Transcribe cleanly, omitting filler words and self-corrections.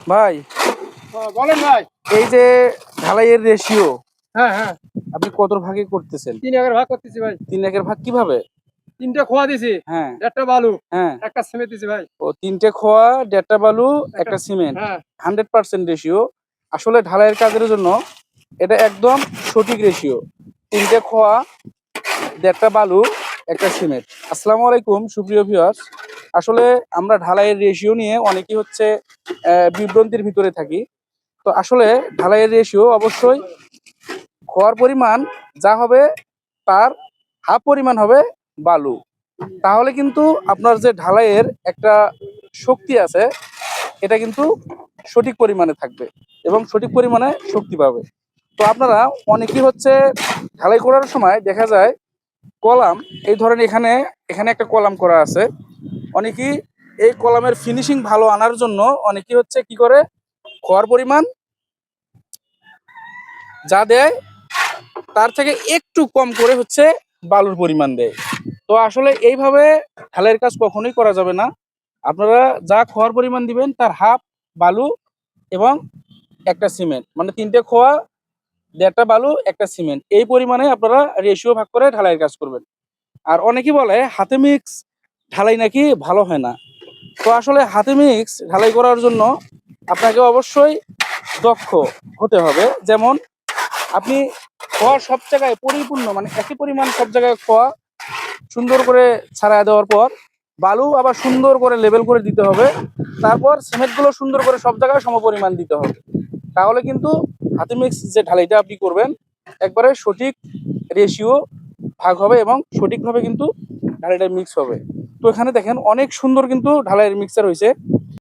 ভাই, বলেন ভাই। এই যে ঢালাইয়ের রেশিও হ্যাঁ হ্যাঁ, আপনি কত ভাগে করতেছেন? 3 ভাগের ভাগ করতেছি ভাই। 3 ভাগ কিভাবে? 3টে খোয়া দিছি, হ্যাঁ, একটা বালু, হ্যাঁ। একটা সিমেন্ট দিছি ভাই। ও 3টে খোয়া, 1.5টা বালু, একটা একটা সিমেন্ট। হ্যাঁ 100% রেশিও। আসলে ঢালাইয়ের কাজের জন্য এটা একদম সঠিক রেশিও। 3টে খোয়া, 1.5টা বালু, একটা সিমেন্ট। আসসালামু আলাইকুম সুপ্রিয় ভিউয়ার্স। আসলে আমরা ঢালাইয়ের রেশিও নিয়ে অনেকেই হচ্ছে বিভ্রান্তির ভিতরে থাকি। তো আসলে ঢালাইয়ের রেশিও অবশ্যই খোয়ার পরিমাণ যা হবে তার হাফ পরিমাণ হবে বালু। তাহলে কিন্তু আপনার যে ঢালাইয়ের একটা শক্তি আছে এটা কিন্তু সঠিক পরিমাণে থাকবে এবং সঠিক পরিমাণে শক্তি পাবে। তো আপনারা অনেকেই হচ্ছে ঢালাই করার সময় দেখা যায় কলাম, এই ধরেন এখানে এখানে একটা কলাম করা আছে। অনেকেই এই কলামের ফিনিশিং ভালো আনার জন্য অনেকেই হচ্ছে কি করে, খোয়ার পরিমাণ যা দেয় তার থেকে একটু কম করে হচ্ছে বালুর পরিমাণ দেয়। তো আসলে এইভাবে ঢালাইয়ের কাজ কখনোই করা যাবে না। আপনারা যা খোয়ার পরিমাণ দিবেন তার হাফ বালু এবং একটা সিমেন্ট, মানে 3টে খোয়া, 1.5টা বালু, একটা সিমেন্ট, এই পরিমাণে আপনারা রেশিও ভাগ করে ঢালাইয়ের কাজ করবেন। আর অনেকেই বলে হাতে মিক্স ঢালাই নাকি ভালো হয় না। তো আসলে হাতে মিক্স ঢালাই করার জন্য আপনাকে অবশ্যই দক্ষ হতে হবে। যেমন আপনি খোয়া সব জায়গায় পরিপূর্ণ, মানে একই পরিমাণ সব জায়গায় খোয়া সুন্দর করে ছাড়াই দেওয়ার পর বালু আবার সুন্দর করে লেবেল করে দিতে হবে। তারপর সিমেন্টগুলো সুন্দর করে সব জায়গায় সমপরিমাণ দিতে হবে। তাহলে কিন্তু হাতে মিক্স যে ঢালাইটা আপনি করবেন একবারে সঠিক রেশিও ভাগ হবে এবং সঠিকভাবে কিন্তু ঢালাইটা মিক্স হবে। তো এখানে দেখেন অনেক সুন্দর কিন্তু ঢালাইয়ের মিক্সার হয়েছে।